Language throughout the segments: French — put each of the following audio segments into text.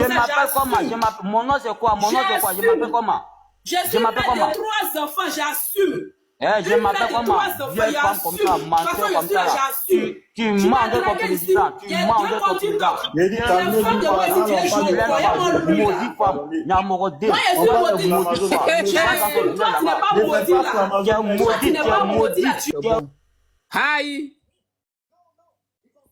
Je m'appelle comment? Mon nom c'est quoi? Mon nom c'est quoi? Je m'appelle comment? Je suis mère de 3 enfants, j'assume. Je m'appelle comment? Vieille femme comme ça, menteur comme ça. Tu mens de ton président. Tu mens de ton président. Maudit femme. Nyamorodé. Aïe.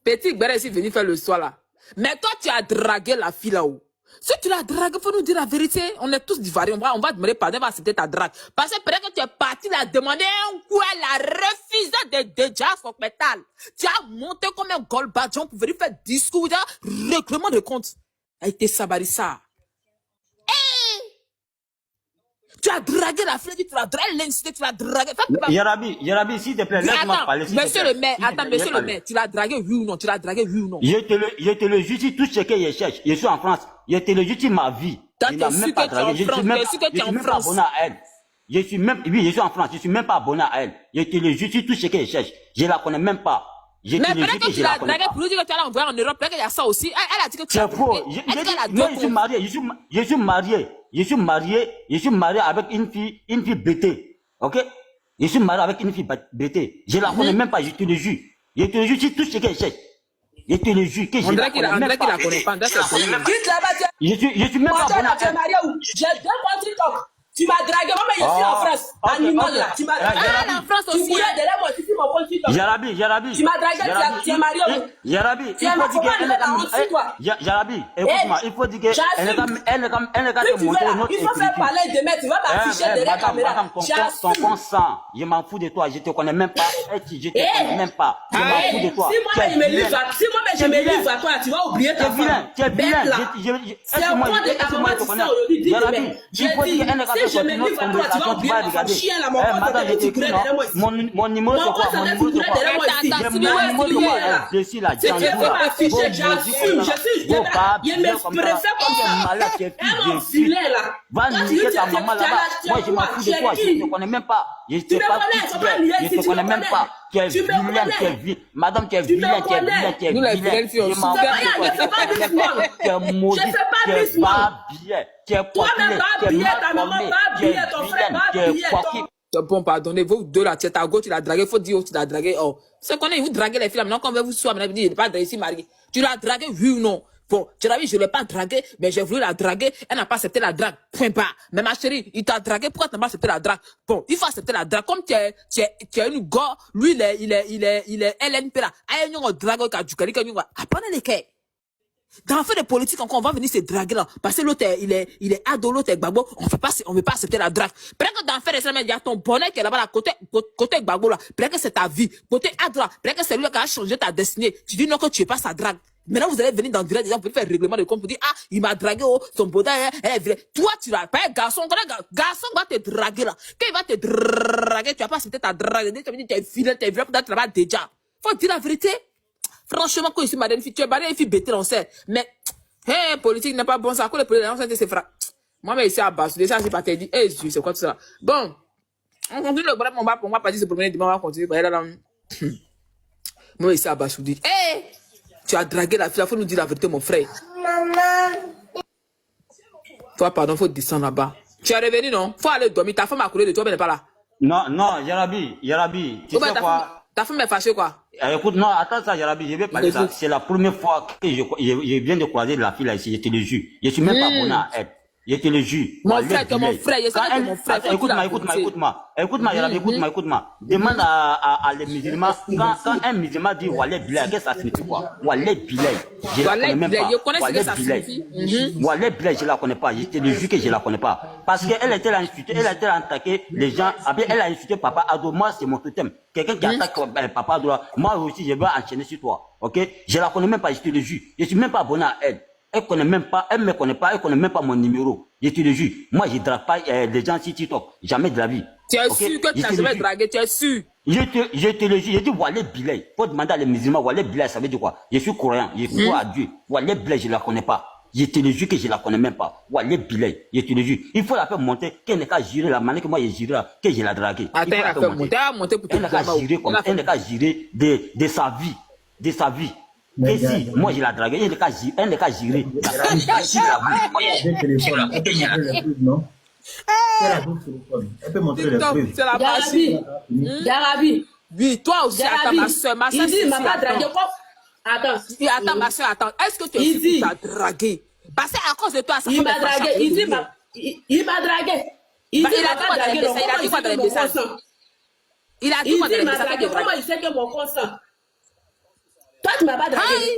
Petit Gbere est venu faire le soir là. Mais toi, tu as dragué la fille là-haut. Si tu l'as dragué, il faut nous dire la vérité. On est tous divariés. On va demander pardon, on va accepter ta drague. Parce que peut-être que tu es parti la demander un coup, elle a refusé de déjà son pétale. Tu as monté comme un golbadjon pour venir faire discours, règlement de compte. Elle était sabarissa. Tu as dragué la fille, tu l'as dragué l'incité, tu l'as dragué. Yarabi, s'il te plaît, laisse-moi parler. Monsieur le maire, attends, monsieur le maire, tu l'as dragué oui ou non? Tu l'as dragué oui ou non? Je te le juge, tout ce que je cherche. Je suis en France. Je te le juge ma vie. Je n'ai même pas dragué. Je suis même pas abonné à elle. Oui, je suis en France. Je suis même pas abonné à elle. Je te le juge, tout ce que je cherche. Je la connais même pas. Mais peut-être que tu l'as dragué pour lui dire que tu allais envoyer en Europe. Peut-être qu'il y a ça aussi. Elle a dit que tu l'as dragué. Non, je suis marié. Je suis marié avec une fille bêtée. Ok? Je suis marié avec une fille bêtée. Je la connais même pas, je te le jure. Je te le jure, c'est tout ce que je cherche. Je te le jure que je la connais même pas. Je suis même pas abonné à elle. J'ai 2 comptes TikTok. Tu m'as dragué, moi, mais je suis en France. Animal là. Tu m'as dragué. En France aussi. Tu voulais derrière moi, si mon compte TikTok. Yarabi. Tu m'as dragué, tu es marié où? Yarabi, tu es ma femme, Yarabi, écoute-moi, il faut dire qu'elle est comme montrer notre il faut faire parler de mettre, tu vas m'afficher derrière la caméra. Ton consent, je m'en fous de toi, je te connais même pas, je te connais même pas, je m'en fous de toi. Si moi, je me livre à toi, tu vas oublier ta femme. Tu es vilain, c'est un point de ta maman, tu sais aujourd'hui, Yarabi, il faut dire qu'elle est comme si je me livre à toi, tu vas oublier ta chien là, mon pote, tu courais derrière moi ici. Mon numéro c'est quoi? Mon numéro c'est quoi? Je suis là, je suis malade, tu es filet là. Va niquer ta maman là-bas. Moi je m'en fous de toi, je ne te connais même pas. Je ne te connais même pas. Tu es vilain, tu es vilain. Madame, tu es vilain, tu es vilain, tu es vilain. Je m'en fous de toi. Tu es maudit, tu es pas bien. Tu es toi-même pas bien, ta maman pas bien, ton frère pas bien. Bon, pardonnez, vous deux là, tu es à gauche, tu l'as dragué, il faut dire où tu l'as dragué. Oh, c'est qu'on est, vous draguez les filles là, maintenant quand on veut vous soir, maintenant vous dites, il n'est pas ici marié. Tu l'as dragué, oui ou non? Bon, je ne l'ai pas dragué, mais j'ai voulu la draguer, elle n'a pas accepté la drague, point barre. Mais ma chérie, il t'a dragué, pourquoi tu n'as pas accepté la drague? Bon, il faut accepter la drague, comme tu es une go, lui, il est LNP là, aïe, on drague, apprenez les quais. Dans le fait de politique, encore, on va venir se draguer là. Parce que l'autre, il est ado, l'autre est gbagbo. On veut pas accepter la drague. Peut-être que dans le fait de il y a ton bonheur qui est là-bas, là, côté gbagbo là. Peut-être que c'est ta vie. Côté ado là. Peut-être que c'est lui qui a changé ta destinée. Tu dis non que tu es pas sa drague. Maintenant, vous allez venir dans le direct, vous allez faire règlement de compte pour dire, ah, il m'a dragué, oh, son bonheur, elle est vraie. Toi, tu l'as pas, garçon va te draguer là. Quand il va te draguer, tu vas pas accepter ta drague. Tu vas dire, tu es vilain, tu es vilain, peut-être là-bas déjà. Faut dire la vérité. Franchement, quand ici, madame, tu es mariée, une fille bêtée, on sait. Mais, politique n'est pas bon, ça. Quand les politiques, c'est frère. Moi, mais ici, à bas, déjà, j'ai pas te dit, c'est quoi tout ça? Bon. On continue le problème, on va pas dire se promener demain, on va continuer. Moi, ici, à bas, je vous dis, tu as dragué la fille, il faut nous dire la vérité, mon frère. Maman. Toi, pardon, faut descendre là-bas. Tu es revenu, non? Faut aller dormir. Ta femme a couru de toi, mais elle n'est pas là. Non, Yarabi, tu sais quoi? Ta femme est fâchée, quoi? Écoute, non, attends ça, Yarabi, je vais parler ça. C'est la première fois que je viens de croiser la fille là ici, je te le jure. Je suis même pas abonné à elle. Je te le jure. Mon frère, mon frère, écoute-moi, Yarabi, écoute-moi. Demande à les musulmans, quand un musulman dit Wallet Bilay, qu'est-ce que ça signifie quoi? Wallet Bilay. Je la connais même pas. Je connais ce que ça signifie. Wallet Bilay, je la connais pas. Je te le jure que je la connais pas. Parce qu'elle était insultée, elle était attaquée les gens. Après, elle a insulté Papa Ado. Moi, c'est mon totem. Quelqu'un qui attaque Papa Ado, moi aussi, je vais enchaîner sur toi. Ok? Je la connais même pas, je te le jure. Je suis même pas abonné à elle. Elle connaît même pas, elle me connaît pas, elle connaît même pas mon numéro. Je te le jure. Moi, je drague pas les gens sur TikTok. Jamais de la vie. Tu es sûr que tu n'as jamais dragué, tu es sûr? Je te le jure. Je dis Wallet Bilay. Faut demander à les musulmans, Wallet Bilay, ça veut dire quoi? Je suis croyant, je crois à Dieu. Wallet Bilay, je la connais pas. Je te le jure que je la connais même pas. Wallet Bilay, je te le jure. Il faut la faire monter, qu'elle n'est qu'à gérer la manière que moi j'ai géré là, que je l'ai dragué. Attends, elle a fait monter pour elle n'est qu'à gérer comme elle n'est qu'à gérer de sa vie. De sa vie. Que si, moi je l'ai dragué, elle n'est qu'à gérer. Elle peut montrer les preuves. C'est la partie. Jarabi. Oui, toi aussi, attends, ma soeur, Il dit, il m'a c'est pas dragué. attends. Attends. Attends, ma soeur, attends. Est-ce que tu Il dit- as dragué? Parce qu'à cause de toi, ça Il fait m'a des dragué. fâches. Il m'a dragué. Il Bah, dit, il a m'a dit pas quoi dans dragué. les Donc, messages? Il a dit quoi dans les comment il messages? sait que mon consent? Il a dit Il quoi dit, dans il les m'a messages? dragué. Comment il sait que mon consent? Toi, tu m'as pas dragué. Aïe!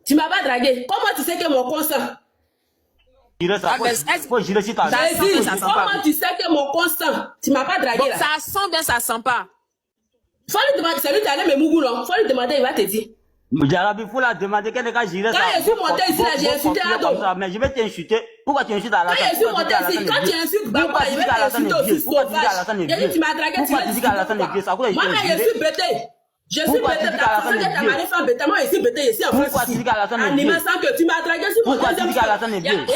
Tu m'as pas dragué. Comment tu sais que mon consent? Ah, mais est-ce- Faut gérer si t'as Ça J'ai sent dit, bien, ça sent pas. comment tu sais que mon consent? Tu m'as pas dragué Bon, là. ça sent bien, ça sent pas. Faut lui demander, c'est lui qui allait me mougou là. Faut lui demander, il va te dire. Jarabi, il faut la demander qu'elle n'est qu'à gérer ça. Quand je suis monté ici, là, j'ai insulté Bon, Ado. comme ça, mais je vais t'insulter. Pourquoi tu insultes Alassane? Quand je suis monté ici, quand tu insultes Baba, il va t'insulter aussi Pourquoi tu dis sauvage. qu'Alassane est J'ai dit, vieux? tu m'as dragué, tu Pourquoi m'as tu dis dit qu'Alassane est vieux? Ça, pourquoi il moi, t'a mais je insulté? suis bêté. Je suis Pourquoi bêté. tu dis Ta qu'Alassane façon est que ta vieux? mari femme bêté, moi, je suis bêté ici en France. Pourquoi tu dis qu'Alassane est En vieux? sans que tu m'as dragué sur mon Pourquoi tu deuxième dis qu'Alassane est vieux? Tu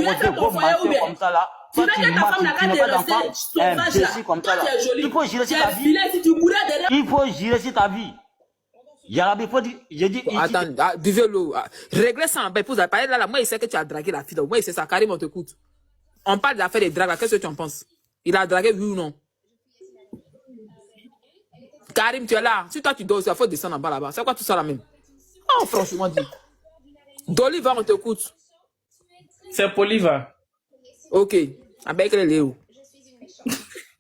veux faire ton foyer ou bien? comme ça là. Tu Toi, veux tu que ta mens, femme n'a tu qu'à n'as te pas rester d'enfant. sauvage là. Imbécile comme ça Toi, là. tu es joli. Il faut gérer Tu sur ta es vie. vilain si tu courais derrière. Il faut gérer sur ta vie. Jarabi, il faut dire, j'ai dit, Attends, buvez l'eau. Réglez ça en bas. Vous avez parlé là, moi, il sait que tu as dragué la fille. Donc, moi, il sait ça. Karim, on t'écoute. On parle d'affaires de drague. Qu'est-ce que tu en penses? Il a dragué, oui ou non? Karim, tu es là. Si toi, tu dors, il faut descendre en bas là-bas. C'est quoi tout ça là même? Oh, franchement dit. D'Oliver, on t'écoute. C'est Poliva. Ok. Avec les Léo.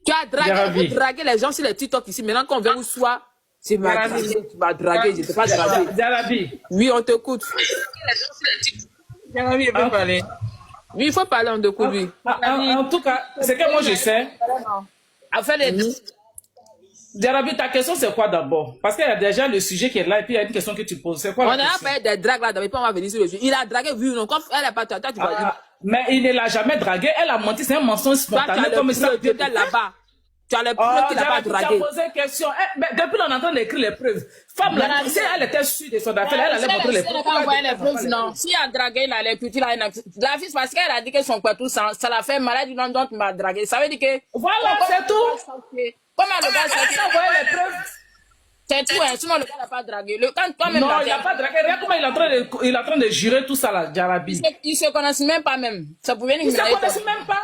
Tu as Jarabi. dragué les gens sur les TikTok ici. Maintenant qu'on vient vous soir, tu m'as Jarabi. dragué, tu m'as dragué, je ne t'ai pas dragué. Jarabi. Oui, on t'écoute. Jarabi, il peut parler. Oui, il faut parler, on t'écoute, oui. En tout cas, c'est que moi je sais. Afin les Jarabi, ta question c'est quoi d'abord? Parce qu'il y a déjà le sujet qui est là et puis il y a une question que tu poses. C'est quoi on la a question? pas des dragues là, mais pas on va venir sur le sujet. Il a dragué, oui ou non? Comme elle n'a pas toi, tu vas dire. Mais il ne l'a jamais dragué. Elle a menti. C'est un mensonge Toi, tu spontané as comme le ça. preuve, tu étais là-bas. Tu as les Oh, preuves qu'il n'a pas Jarabi, tu as dragué. posé une question. Mais depuis on entend d'écrire les preuves. Femme, là, Jarabi. si elle était sûre de son affaire, elle allait montrer les preuves. Pourquoi elle ne fait pas non. Si elle a dragué, il a les cultures, la fille, parce qu'elle a dit que son tout ça l'a fait malade, non, donc tu m'as dragué. Ça veut dire que. Voilà, c'est tout. Comment le gars, Elle a envoyé les preuves. c'est tout, hein. Sinon le gars n'a pas dragué. Quand toi-même, Non, il n'a pas dragué. Regarde comment il est en train de jurer tout ça, là, Jarabi. ils se connaissent même pas même. Ça pouvait Ils ne se connaissent même pas.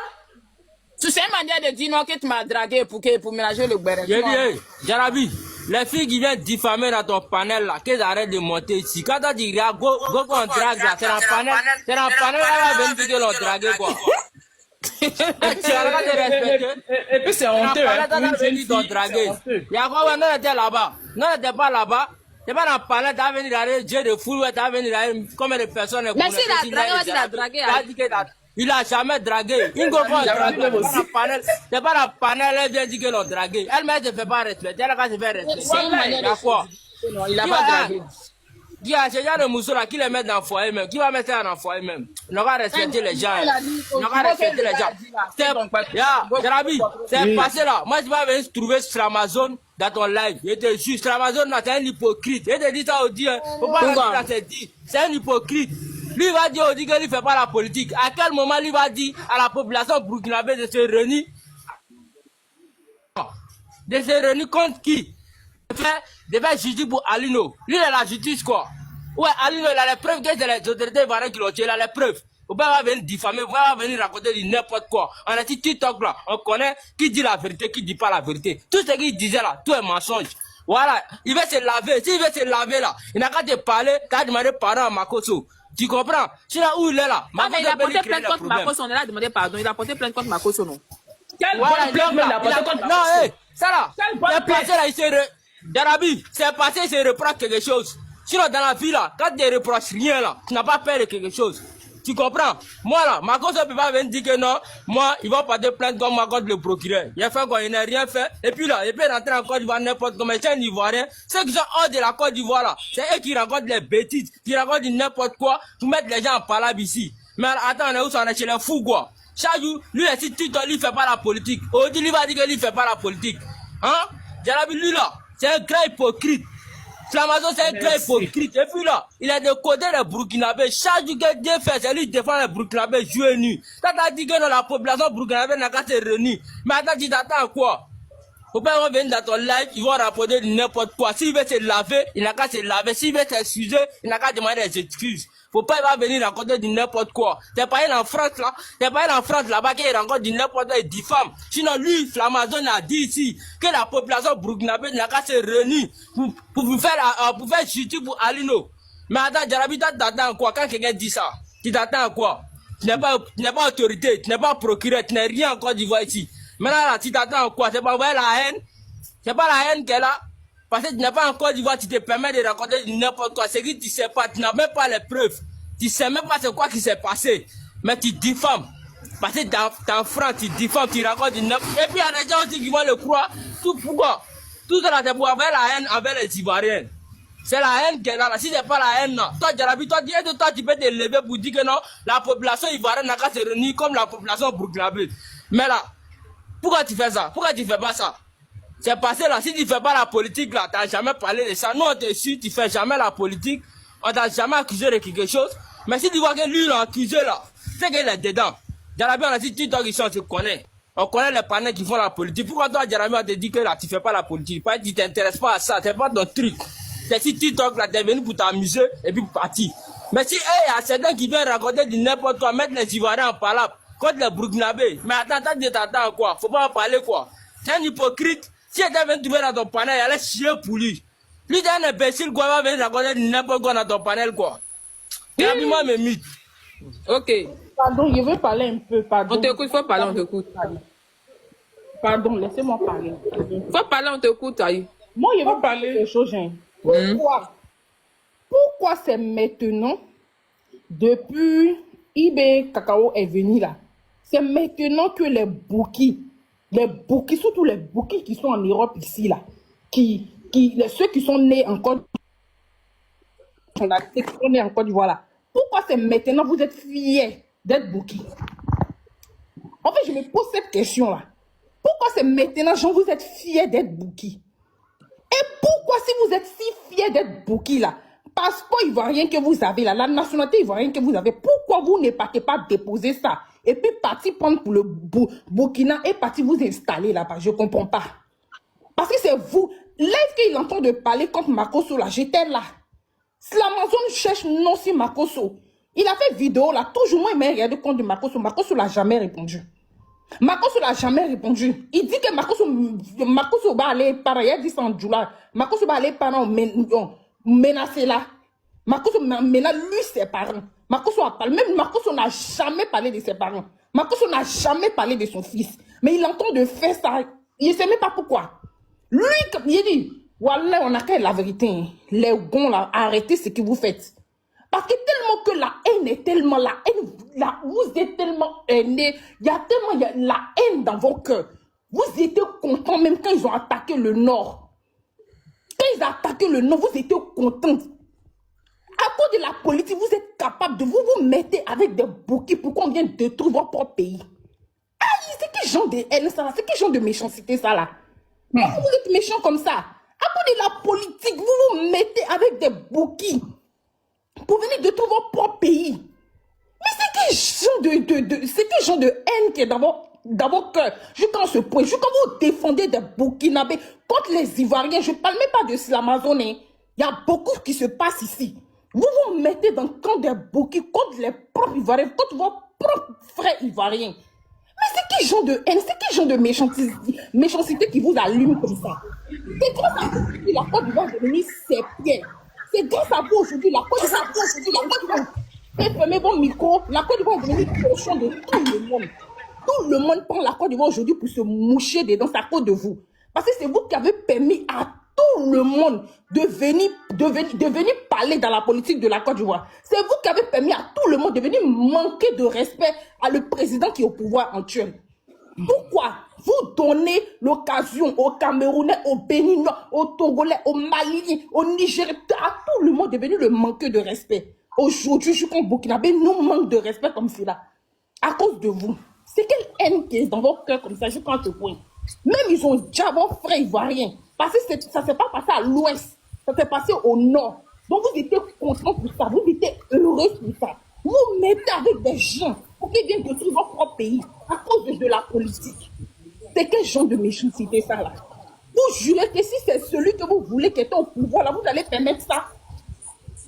Tu sais une manière de dire non que tu m'as dragué pour ménager le béret. J'ai dit, hey, Jarabi, les filles qui viennent diffamer dans ton panel là, qu'elles arrêtent de monter ici. Quand t'as dit, regarde, go on drague là, c'est dans le panel, elle va venir dire que l'on drague quoi. Tu arrêtes de respecter. Et puis c'est honteux. Dans le panel, Hein, t'as une jeune venu t'en fille, c'est draguer. honteux. Il y a quoi, ouais, non, elle était là-bas. Non, elle n'était pas là-bas. C'est pas dans le panel, t'as venu regarder Dieu de foule, ouais, t'as venu regarder combien de personnes. Mais s'il a dragué, ouais, il a dragué, T'as dit que il a jamais dragué. Une go pas dragué. C'est pas dans le panel. C'est pas dans le panel, elle vient dire que l'on dragué. Elle-même ne fait pas respecter. Elle a se fait respecter. C'est une manière Il y a quoi? Non, il a Qui pas va- dragué. Qui a ce genre de mousseau là, qui les met dans le foyer même? Qui va mettre ça dans le foyer même? On va respecter les gens. On va respecter les gens. Jarabi, c'est passé là. Moi, je vais venir trouver sur Amazon dans ton live. Je te jure, sur Amazon, là, c'est un hypocrite. Je te dis ça au dire. Faut pas le dire là, c'est dit. C'est un hypocrite. Lui va dire au dit qu'il ne fait pas la politique. À quel moment lui va dire à la population burkinabé de se réunir? De se réunir contre qui? De faire justice pour Alino. Lui, il a la justice, quoi. Ouais, Alino, il a les preuves que c'est les autorités ivoiriennes qui l'ont tué. Il a les preuves. Vous pouvez pas venir diffamer, vous pouvez pas venir raconter du n'importe quoi. On a dit TikTok là, on connaît qui dit la vérité, qui dit pas la vérité. Tout ce qu'il disait là, tout est mensonge. Voilà, il va se laver. S'il veut se laver là, il n'a qu'à te parler, qu'à demander pardon à Makoso. Tu comprends? C'est là où il est là. Ah, mais il a porté Makoso plainte contre Makoso, on est là à demander pardon. Il a porté plainte contre Makoso, non? Quelle Voilà, bonne plainte, mais il a porté contre non, Makoso. hé, ça là, Quelle bonne c'est passé là, il se Jarabi, c'est passé, il se reproche quelque chose. Sinon, dans la vie là, quand tu ne reproches rien là, tu n'as pas peur de quelque chose. Tu comprends? Moi là, Makoso ne peut pas venir dire que non, moi, il va porter plainte comme moi contre le procureur. Il a fait quoi? Il n'a rien fait. Et puis là, il peut rentrer en Côte d'Ivoire n'importe comment. C'est un Ivoirien. Ceux qui sont hors de la Côte d'Ivoire là, c'est eux qui racontent les bêtises, qui racontent n'importe quoi, pour mettre les gens en palabre ici. Mais attends, on est où ça? On est chez les fous quoi. Chaque jour, lui, si tu lui, il fait pas la politique. Aujourd'hui, lui va dire que lui, il fait pas la politique. Hein? Jarabi, lui là, c'est un grand hypocrite. Flamazon, c'est un grand hypocrite. Et puis là, il a de côté les Burkinabés. Chaque jour que Dieu fait, c'est lui qui défend les Burkinabés jour et nuit. Quand t'as dit que non, la population burkinabé n'a qu'à se réunir. Mais attends, tu t'attends à quoi? Faut pas revenir dans ton live, ils vont rapporter n'importe quoi. S'il veut se laver, il n'a qu'à se laver. S'il veut s'excuser, il n'a qu'à demander des excuses. Faut pas, il va venir raconter du n'importe quoi. T'es pas allé en France là, t'es pas allé en France là-bas qu'il raconte du n'importe quoi et diffame. Sinon lui, Flamazon a dit ici que la population burkinabé n'a qu'à se réunir pour faire justice pour Alino. Mais attends, Jarabi, t'attends à quoi quand quelqu'un dit ça? Tu t'attends à quoi? Tu n'es pas autorité, tu n'es pas procureur, tu n'es rien en Côte d'Ivoire ici. Maintenant là, tu t'attends à quoi? C'est pas envoyer la haine? C'est pas la haine qu'elle a? Parce que tu n'es pas en Côte d'Ivoire, tu te permets de raconter n'importe quoi. C'est que tu sais pas, tu n'as même pas les preuves. Tu sais même pas c'est quoi qui s'est passé. Mais tu diffames. Parce que t'es en France, tu diffames, tu racontes n'importe quoi. Et puis il y a des gens aussi qui vont le croire. Tout pourquoi? Tout ça c'est pour avoir la haine envers les Ivoiriens. C'est la haine qu'elle a là. Si c'est pas la haine, non. Toi, Jarabi, toi, tu peux te lever pour dire que non, la population ivoirienne n'a qu'à se réunir comme la population burkinabé. Mais là, pourquoi tu fais ça? Pourquoi tu fais pas ça? C'est passé là, si tu fais pas la politique là, t'as jamais parlé de ça. Nous on te suit, tu fais jamais la politique, on t'a jamais accusé de quelque chose. Mais si tu vois que lui l'a accusé là, c'est qu'il est dedans. Jarabi, on a dit, tu ici, on se connaît. On connaît les panneaux qui font la politique. Pourquoi toi, Jarabi, on te dit que là, tu fais pas la politique? Pas, tu t'intéresses pas à ça, c'est pas ton truc. C'est si TikTok là, t'es venu pour t'amuser et puis partir. Mais si, il y a certains qui viennent raconter du n'importe quoi, mettre les Ivoiriens en palabre contre les Burkinabés. Mais attends, t'attends à quoi? Faut pas en parler quoi? C'est un hypocrite. Si elle vient trouver dans ton panel, elle est chier pour lui. Lui, c'est un imbécile, quoi, il va venir raconter n'importe quoi dans ton panel, quoi. Et puis moi, mes mythes. Ok. Pardon, je veux parler un peu, pardon. On t'écoute, faut parler, on t'écoute. Pardon, laissez-moi parler. Faut parler, on t'écoute, aïe. Moi, je veux parler de choses, hein. Pourquoi c'est maintenant, depuis IB Cacao est venu là, c'est maintenant que les bouquis, surtout les bouquis qui sont en Europe ici là, ceux qui sont nés en Côte d'Ivoire là, pourquoi c'est maintenant vous êtes fiers d'être bouquis? En fait, je me pose cette question là. Pourquoi c'est maintenant, Jean, vous êtes fiers d'être bouquis? Et pourquoi, si vous êtes si fiers d'être bouquis là, passeport ivoirien que vous avez là, la nationalité ivoirienne que vous avez, pourquoi vous ne partez pas déposer ça et puis partir prendre pour le Burkina et partir vous installer là-bas? Je ne comprends pas. Parce que c'est vous. L'être qu'il entend de parler contre Makosso là, j'étais là. L'Amazon cherche non si Makosso. Il a fait vidéo là, toujours moi il m'a regardé compte de Makosso. Makosso l'a jamais répondu. Makosso l'a jamais répondu. Il dit que Makosso va aller par, il a dit ça en juillet. Makosso va aller par menacer là. Makosso menace lui ses parents. Makosso a parlé, même Makosso n'a jamais parlé de ses parents. Makosso n'a jamais parlé de son fils. Mais il entend de faire ça. Il ne sait même pas pourquoi. Lui, il dit, voilà, on a qu'à la vérité. Hein. Les gons là, arrêtez ce que vous faites. Parce que tellement que la haine est tellement, vous êtes tellement hainés, il y a la haine dans vos cœurs. Vous étiez contents même quand ils ont attaqué le Nord. Quand ils ont attaqué le Nord, vous étiez contents. À cause de la politique, vous êtes capable de vous mettez avec des bouquets pour qu'on vienne détruire votre propre pays. Aïe, c'est quel genre de haine ça là? C'est quel genre de méchanceté ça là? Pourquoi vous êtes méchants comme ça? À cause de la politique, vous vous mettez avec des bouquets pour venir détruire votre propre pays. Mais c'est quel genre de haine qui est dans vos cœurs? Jusqu'à ce point, jusqu'à vous défendez des Burkinabés contre les Ivoiriens. Je ne parle même pas de l'Amazon. Il y a beaucoup qui se passe ici. Vous vous mettez dans le camp des Burkis contre les propres Ivoiriens, contre vos propres frères Ivoiriens. Mais c'est quel genre de haine, c'est quel genre de méchanceté qui vous allume comme ça? C'est grâce à vous que la Côte d'Ivoire est devenue ses pieds. C'est grâce à vous aujourd'hui, la Côte d'Ivoire. Fermez vos micros, la Côte d'Ivoire est devenue cochon de tout le monde. Tout le monde prend la Côte d'Ivoire aujourd'hui pour se moucher dedans, c'est à cause de vous. Parce que c'est vous qui avez permis à tout le monde de venir parler dans la politique de la Côte d'Ivoire. C'est vous qui avez permis à tout le monde de venir manquer de respect à le président qui est au pouvoir actuel. Pourquoi vous donnez l'occasion aux Camerounais, aux Béninois, aux Togolais, aux Maliens, aux Nigériens, à tout le monde de venir le manquer de respect? Aujourd'hui, je pense que Burkinabé nous manque de respect comme cela. À cause de vous. C'est quelle haine qui est dans vos cœurs comme ça, je prends ce point. Même ils ont déjà vos frères ivoiriens. Parce que ça ne s'est pas passé à l'ouest, ça s'est passé au nord. Donc vous étiez contents pour ça, vous étiez heureux pour ça. Vous mettez avec des gens pour qu'ils viennent détruire votre propre pays à cause de la politique. C'est quel genre de méchanceté ça là? Vous jurez que si c'est celui que vous voulez qui est au pouvoir, là, vous allez permettre ça.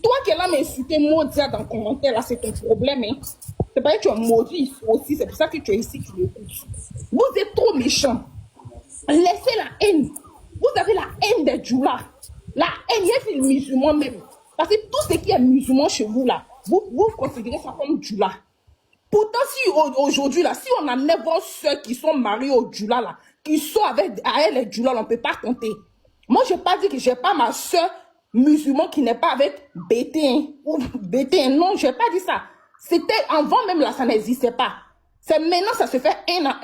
Toi qui es là m'insulter Modia dans le commentaire, là, c'est ton problème. Hein. C'est pas que tu es maudit aussi, c'est pour ça que tu es ici, tu l'écoutes. Vous êtes trop méchants. Laissez la haine. Vous avez la haine des Djoula. La haine, il y a des musulmans même. Parce que tout ce qui est musulman chez vous, là, vous considérez ça comme Djoula. Pourtant, si aujourd'hui, là, si on a 9 soeurs qui sont mariées au Djoula, là, qui sont avec elle et Djoula, on ne peut pas compter. Moi, je n'ai pas dit que je n'ai pas ma soeur musulmane qui n'est pas avec Bétin ou Bétin. Non, je n'ai pas dit ça. C'était avant même là, ça n'existait pas. C'est maintenant, ça se fait un à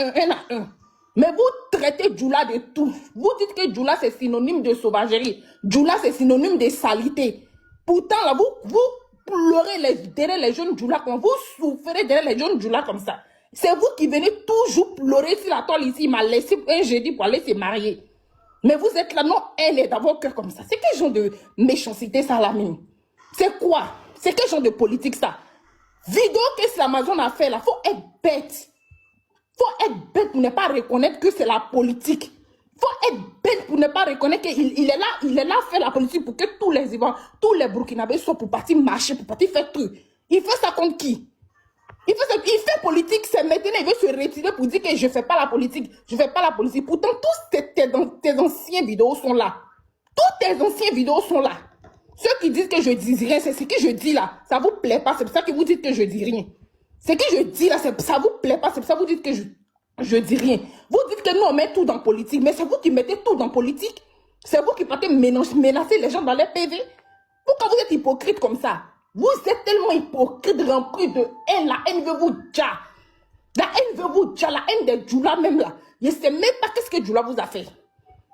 un. Mais vous traitez Djoula de tout. Vous dites que Djoula, c'est synonyme de sauvagerie. Djoula, c'est synonyme de saleté. Pourtant, là, vous pleurez derrière les jeunes Djoula, quand vous souffrez derrière les jeunes Djoula comme ça. C'est vous qui venez toujours pleurer sur la toile ici. Il m'a laissé un jeudi pour aller se marier. Mais vous êtes là, non, elle est dans vos cœurs comme ça. C'est quel genre de méchanceté ça, la mine? C'est quoi? C'est quel genre de politique ça? Vidéo que Amazon a fait là, faut être bête. Faut être bête pour ne pas reconnaître que c'est la politique. Faut être bête pour ne pas reconnaître qu'il est là faire la politique pour que tous les Ivoiriens, tous les Burkinabés soient pour partir marcher, pour partir faire truc. Il fait ça contre qui? Il fait politique, c'est maintenant, il veut se retirer pour dire que je ne fais pas la politique. Je ne fais pas la politique. Pourtant, tous tes anciennes vidéos sont là. Toutes tes anciennes vidéos sont là. Ceux qui disent que je dis rien, c'est ce que je dis là. Ça ne vous plaît pas, c'est pour ça que vous dites que je dis rien. Ce que je dis là, ça ne vous plaît pas, c'est pour ça que vous dites que je dis rien. Vous dites que nous, on met tout dans politique, mais c'est vous qui mettez tout dans politique. C'est vous qui partez menacer les gens dans les PV. Pourquoi vous êtes hypocrite comme ça? Vous êtes tellement hypocrite, rempli de haine. La haine veut vous dire. La haine veut vous dire. La haine des Djoula même là. Je ne sais même pas qu'est-ce que Djoula vous a fait.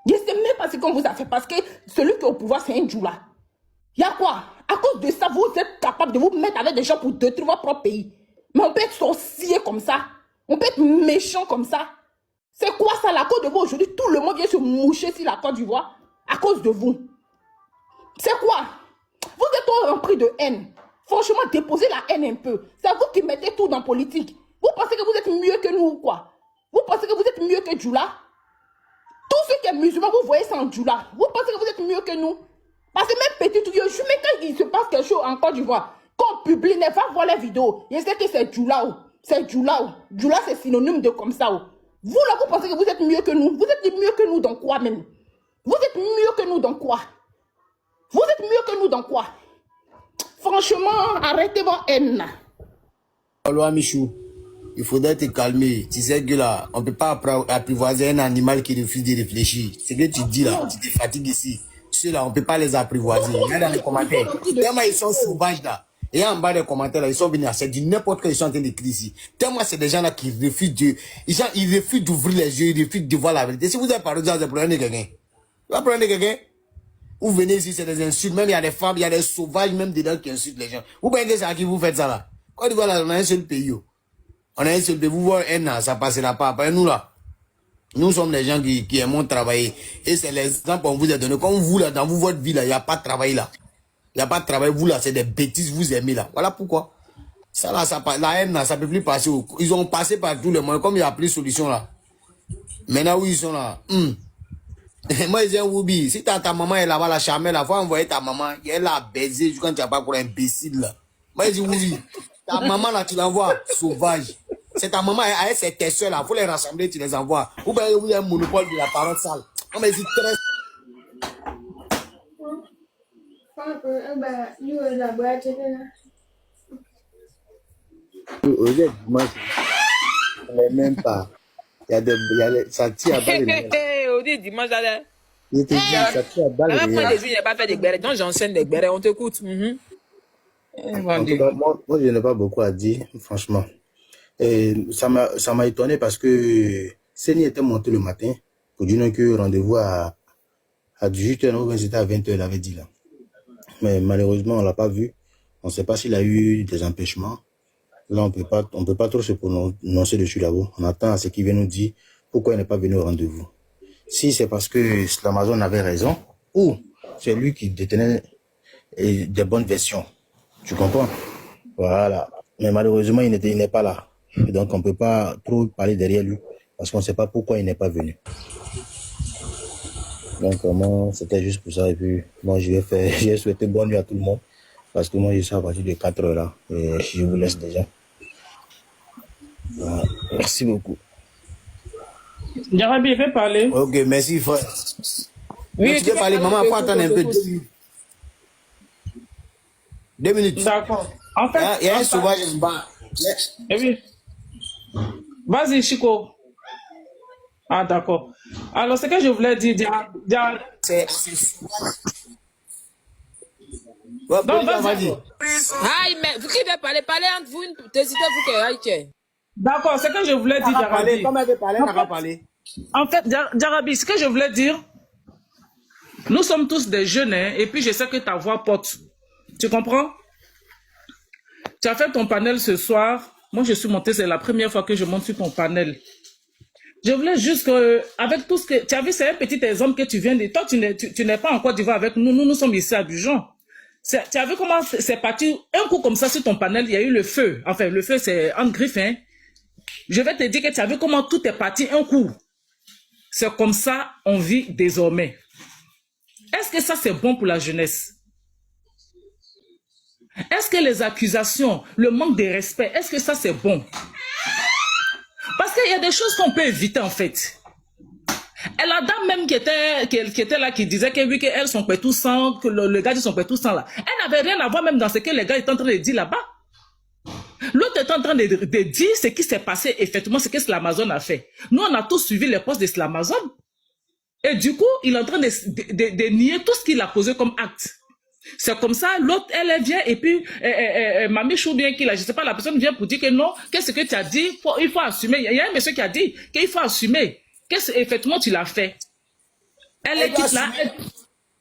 Je ne sais même pas ce qu'on vous a fait. Parce que celui qui est au pouvoir, c'est un Djoula. Il y a quoi? À cause de ça, vous êtes capable de vous mettre avec des gens pour détruire votre propre pays. Mais on peut être sorcier comme ça. On peut être méchant comme ça. C'est quoi ça, la Côte d'Ivoire aujourd'hui? Tout le monde vient se moucher sur la Côte d'Ivoire à cause de vous. C'est quoi? Vous êtes trop remplis de haine. Franchement, déposez la haine un peu. C'est vous qui mettez tout dans politique. Vous pensez que vous êtes mieux que nous ou quoi? Vous pensez que vous êtes mieux que Djoula? Tous ceux qui sont musulmans, vous voyez ça en Djoula. Vous pensez que vous êtes mieux que nous? Parce que même petit truc, je suis mais quand il se passe quelque chose en Côte d'Ivoire, quand on publie, ne va voir les vidéos. Je sais que c'est Djoula. C'est Djoula. Djoula, c'est synonyme de comme ça. Vous là, vous pensez que vous êtes mieux que nous? Vous êtes mieux que nous dans quoi même? Vous êtes mieux que nous dans quoi? Vous êtes mieux que nous dans quoi? Franchement, arrêtez vos haines. Alors, Michou, il faudrait te calmer. Tu sais que là, on ne peut pas apprivoiser un animal qui refuse de réfléchir. Ce que tu dis là, tu te fatigues ici. Ceux-là, on ne peut pas les apprivoiser. Il y a dans les commentaires. Tellement ils sont sauvages là. Et en bas des commentaires là, ils sont venus à c'est du n'importe quoi, ils sont en train d'écrire ici. Tellement c'est des gens là qui refusent ils refusent d'ouvrir les yeux, ils refusent de voir la vérité. Si vous avez parlé de ça, vous prenez quelqu'un. Vous prenez quelqu'un. Vous venez ici, c'est des insultes. Même il y a des femmes, il y a des sauvages même dedans qui insultent les gens. Vous pensez à qui vous faites ça là? Quand vous là, on a un seul pays. On a un seul pays. Vous voyez un an, ça passera pas. Après nous là, nous sommes des gens qui aiment travailler. Et c'est les exemples qu'on vous a donné. Comme vous là, dans votre vie là, il n'y a pas de travail là. Il n'y a pas de travail. Vous là, c'est des bêtises, vous aimez là. Voilà pourquoi. Ça là, la haine là, ça peut plus passer. Ils ont passé par tous les moyens. Comme il n'y a plus de solution là. Maintenant où ils sont là. Moi, je dis un Woubi, si ta maman est là-bas, la chamelle, il faut envoyer ta maman, elle a baisé quand tu n'as pas pour un imbécile là. Moi, je dis Woubi, ta maman là, tu l'envoies sauvage. C'est ta maman avec ses tesseurs là, il faut les rassembler, tu les envoies. Ou bien vous avez un monopole de la parole sale. Non, mais c'est très. Honnêtement, même pas. Ça tire à balle. On dit dimanche là. Je te dis, ça tire à balle. Même moi, je n'ai pas fait des gbérés. Donc, j'enseigne des gbérés. On t'écoute. En tout cas, moi, je n'ai pas beaucoup à dire, franchement. Et ça m'a étonné parce que Seni était monté le matin pour dire que rendez-vous à 18h, ou c'était à 20h, il avait dit là. Mais malheureusement, on ne l'a pas vu. On ne sait pas s'il a eu des empêchements. Là, on peut pas trop se prononcer dessus là-haut. On attend à ce qu'il vienne nous dire pourquoi il n'est pas venu au rendez-vous. Si c'est parce que l'Amazon avait raison, ou c'est lui qui détenait des bonnes versions. Tu comprends? Voilà. Mais malheureusement, il n'est pas là. Et donc, on ne peut pas trop parler derrière lui parce qu'on ne sait pas pourquoi il n'est pas venu. Donc, moi, c'était juste pour ça. Et puis, moi, j'ai souhaité bonne nuit à tout le monde. Parce que moi, je suis à partir de 4 heures là. Et je vous laisse déjà. Voilà. Merci beaucoup. Jarabi, fais parler. Ok, merci, frère. Oui, Tu peux parler, maman, faut attendre un peu. 2 minutes. D'accord. En fait, Il y a un sauvage en bas. eh oui. Vas-y, Chico. Ah, d'accord. Alors, ce que je voulais dire, C'est ouais, donc, vas-y. vas-y. Aïe, mais vous qui devez parler, parlez entre vous, décidez-vous que aïe, tiens. D'accord, ce que je voulais dire, Jarabi. Comme elle veut parler, elle n'a pas parlé. En fait, Jarabi, ce que je voulais dire, nous sommes tous des jeunes, hein, et puis je sais que ta voix porte. Tu comprends? Tu as fait ton panel ce soir. Moi, je suis monté, c'est la première fois que je monte sur ton panel. Je voulais juste que, avec tout ce que, tu as vu, c'est un petit exemple que tu viens de, toi, tu n'es pas en Côte d'Ivoire avec nous, nous sommes ici à Dijon. Tu as vu comment c'est parti, un coup comme ça sur ton panel, il y a eu le feu. Enfin, le feu, c'est en griffe, hein. Je vais te dire que tu as vu comment tout est parti un coup. C'est comme ça, on vit désormais. Est-ce que ça, c'est bon pour la jeunesse? Est-ce que les accusations, le manque de respect, est-ce que ça, c'est bon? Parce qu'il y a des choses qu'on peut éviter, en fait. Et la dame même qui était là, qui disait que oui, qu'elles sont pas tout sang, que le gars dit son tout sang là, elle n'avait rien à voir même dans ce que les gars étaient en train de dire là-bas. L'autre est en train de dire ce qui s'est passé, effectivement, ce que Slamazon a fait. Nous, on a tous suivi les posts de Slamazon. Et du coup, il est en train de nier tout ce qu'il a posé comme acte. C'est comme ça, l'autre, elle vient et puis, Mamie Chou bien qu'il a, je sais pas, la personne vient pour dire que non, qu'est-ce que tu as dit, il faut assumer. Il y a un monsieur qui a dit qu'il faut assumer. Qu'est-ce que, effectivement, tu l'as fait. Elle est quitte là.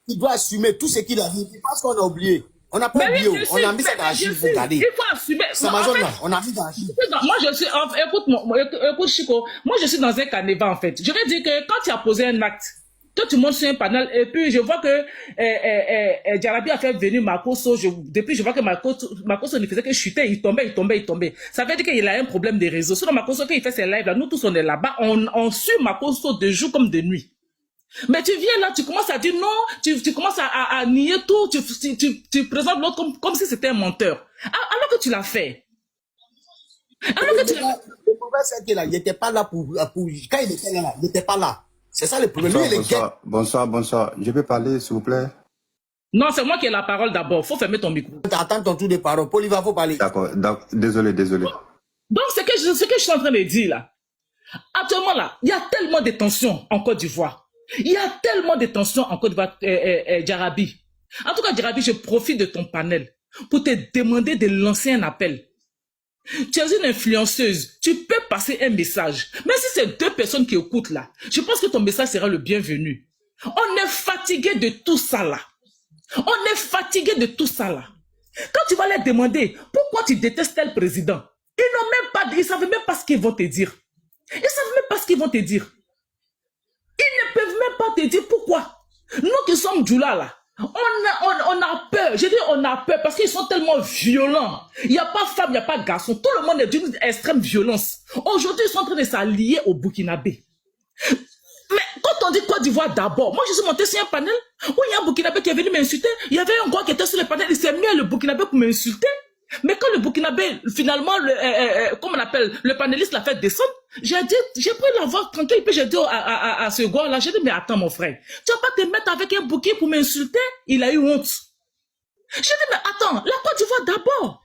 Il doit assumer tout ce qu'il a dit. Parce qu'on a oublié. On n'a pas oublié. On a mis ça dans l'archive pour regarder. Il faut assumer. C'est Amazon là. On a mis dans l'archive. Moi, je suis, écoute, Chico, moi, je suis dans un carnaval, en fait. Je vais dire que quand tu as posé un acte, toi, tu montes sur un panel, et puis je vois que Jarabi a fait venir Makoso. Depuis, je vois que Makoso ne faisait que chuter, il tombait. Ça veut dire qu'il a un problème de réseau. Sur Makoso, quand il fait ses lives, là, nous tous, on est là-bas, on suit Makoso de jour comme de nuit. Mais tu viens là, tu commences à dire non, tu commences à nier tout, tu présentes l'autre comme si c'était un menteur. Alors que tu l'as fait. Alors que tu l'as fait. Le problème, c'est qu'il n'était pas là pour. Quand il était là, il n'était pas là. C'est ça le problème. Bonsoir. Je peux parler, s'il vous plaît? Non, c'est moi qui ai la parole d'abord. Faut fermer ton micro. Attends ton tour de parole. Paul, il faut parler. D'accord. Désolé. Donc, ce que je suis en train de dire là, actuellement là, il y a tellement de tensions en Côte d'Ivoire. Il y a tellement de tensions en Côte d'Ivoire, Jarabi. En tout cas, Jarabi, je profite de ton panel pour te demander de lancer un appel. Tu es une influenceuse, tu peux passer un message. Même si c'est 2 personnes qui écoutent là, je pense que ton message sera le bienvenu. On est fatigué de tout ça là. Quand tu vas leur demander pourquoi tu détestes tel président, ils ne savent même pas ce qu'ils vont te dire. Ils ne peuvent même pas te dire pourquoi. Nous qui sommes Djoula là, on a peur. Je dis on a peur parce qu'ils sont tellement violents. Il n'y a pas femme, il n'y a pas garçon. Tout le monde est d'une extrême violence. Aujourd'hui, ils sont en train de s'allier au Burkinabé. Mais quand on dit Côte d'Ivoire d'abord, moi je suis monté sur un panel où il y a un Burkinabé qui est venu m'insulter. Il y avait un gars qui était sur le panel, il s'est mis le Burkinabé pour m'insulter. Mais quand le Burkinabé, finalement, comment on appelle, le panéliste l'a fait descendre, j'ai pris la voix tranquille, puis j'ai dit à ce gars-là, j'ai dit, mais attends mon frère, tu vas pas te mettre avec un bouquet pour m'insulter? Il a eu honte. J'ai dit, mais attends, la Côte d'Ivoire d'abord.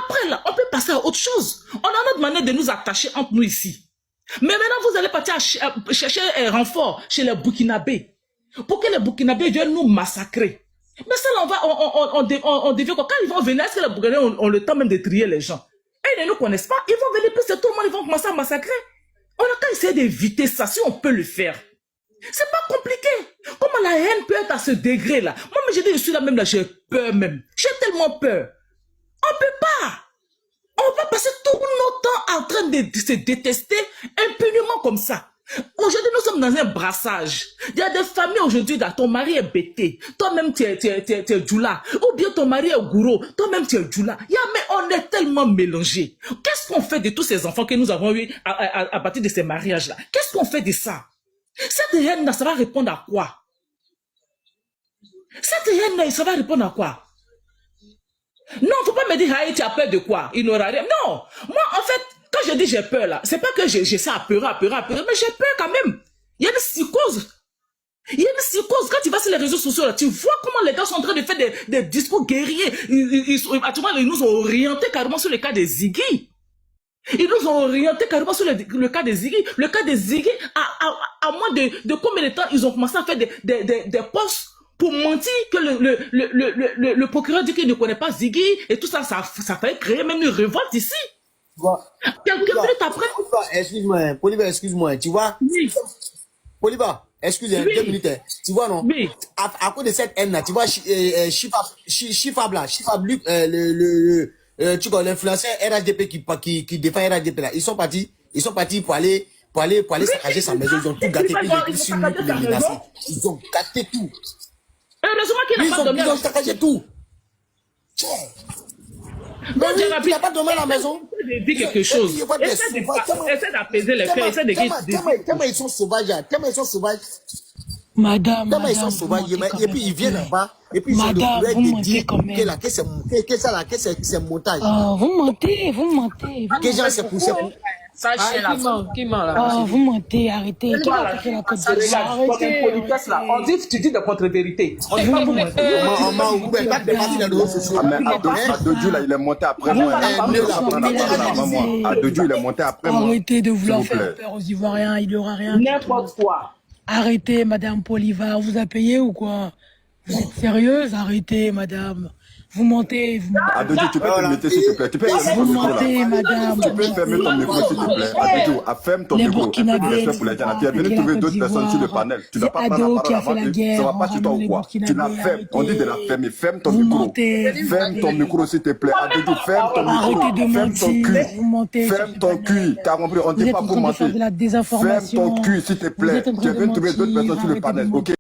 Après, là, on peut passer à autre chose. On a notre manière de nous attacher entre nous ici. Mais maintenant, vous allez partir chercher un renfort chez les Burkinabés pour que les Burkinabés viennent nous massacrer. Mais ça, on devient quoi? Quand ils vont venir, est-ce que les Burkinabés ont le temps même de trier les gens? Et ils ne nous connaissent pas. Ils vont venir, puis c'est tout le monde, ils vont commencer à massacrer. On a qu'à essayer d'éviter ça, si on peut le faire. C'est pas compliqué. Comment la haine peut être à ce degré-là? Moi, mais j'ai dit, je suis là même, là, j'ai peur même. J'ai tellement peur. On peut pas. On va passer tout notre temps en train de se détester impunément comme ça. Aujourd'hui, nous sommes dans un brassage. Il y a des familles aujourd'hui, ton mari est bêté. Toi-même, tu es Djoula. Ou bien ton mari est gourou. Toi-même, tu es Djoula. Mais on est tellement mélangés. Qu'est-ce qu'on fait de tous ces enfants que nous avons eu à partir de ces mariages-là? Qu'est-ce qu'on fait de ça? Cette haine-là, ça va répondre à quoi? Cette haine, ça va répondre à quoi? Non, faut pas me dire, Haïti, tu as peur de quoi? Il n'aura rien. Non, moi, en fait, quand je dis j'ai peur, là, c'est pas que j'ai ça à peur, mais j'ai peur quand même. Il y a une psychose. Il y a une psychose. Quand tu vas sur les réseaux sociaux, là, tu vois comment les gars sont en train de faire des discours guerriers. Actuellement, ils nous ont orientés carrément sur le cas des Ziggy. Ils nous ont orientés carrément sur le cas des Ziggy. Le cas des Ziggy, à moins de combien de temps ils ont commencé à faire des posts pour mentir que le procureur dit qu'il ne connaît pas Ziggy et tout ça, ça fait créer même une révolte ici. Quelques minutes après. Excuse-moi, Poliba, excuse-moi, tu vois? Oui. Poliba, excusez-moi, Oui. 2 minutes. Tu vois, non? Oui. À cause de cette haine-là, tu vois, Chifab là, Luc, tu vois, l'influenceur RHDP qui défend RHDP là, ils sont partis pour aller saccager sa maison, ils ont tout gâté, puis ils sont les menacer. Ils ont gâté tout. Heureusement qu'il n'a pas dormi. Ils ont saccagé tout. Non, il n'a pas dormi à la maison. Je dis quelque chose. Essaie d'apaiser les faits. Essaie de tellement ils sont sauvages, tellement ils sont sauvages. Madame, tellement ils sont sauvages. Et puis ils viennent là-bas. Et puis ils ont le pouvoir de dire que c'est montage. Oh, vous mentez. Que genre c'est pour ça. Qui ment là? Oh, vous mentez, arrêtez. Qui Toi, va là, attaquer la Côte ça d'Ivoire? regarde, toi, t'es politesse, là. On dit, tu dis des contre-vérités. On dit pas pour moi. On m'a ouvert pas de partir dans les réseaux sociaux. Ah, mais Adodju, là, il est monté après moi. Adodju, il est monté après moi. Arrêtez de vouloir S'il vous faire plaît. peur aux Ivoiriens, il n'y aura rien. N'importe quoi. Arrêtez, Madame Poliva, on vous a payé ou quoi? Vous êtes sérieuse? Arrêtez, Madame. Vous mentez, Adodju, tu peux te limiter, s'il te plaît. Tu peux fermer ton vous micro, mentez, là. Madame. Tu peux fermer ton micro, s'il te plaît. Adodju, ferme ton Les micro. Un peu de Burkinabés, respect pour les gens. Tu es venu attaquer la trouver Côte d'autres personnes sur le d'Ivoire. panel. Tu dois C'est pas prendre Ado la qui a parole fait la avant. guerre, Ça va on pas sur toi ramène ou les quoi? Tu la Burkinabés, fermes. On dit de la arrêtez. fermer. Ferme ton Vous micro. mentez. Ferme ton micro, s'il te plaît. Adodju, ferme ton micro. Arrêtez de Ferme ton mentir. cul. Vous mentez. Ferme ton cul. T'as compris? On Vous dit êtes pas en pour train de faire mentir. de la Ferme désinformation. ton cul, s'il te Vous plaît. êtes en train Tu es de venu trouver d'autres mentir. personnes sur le Arrêtez de panel. Ok?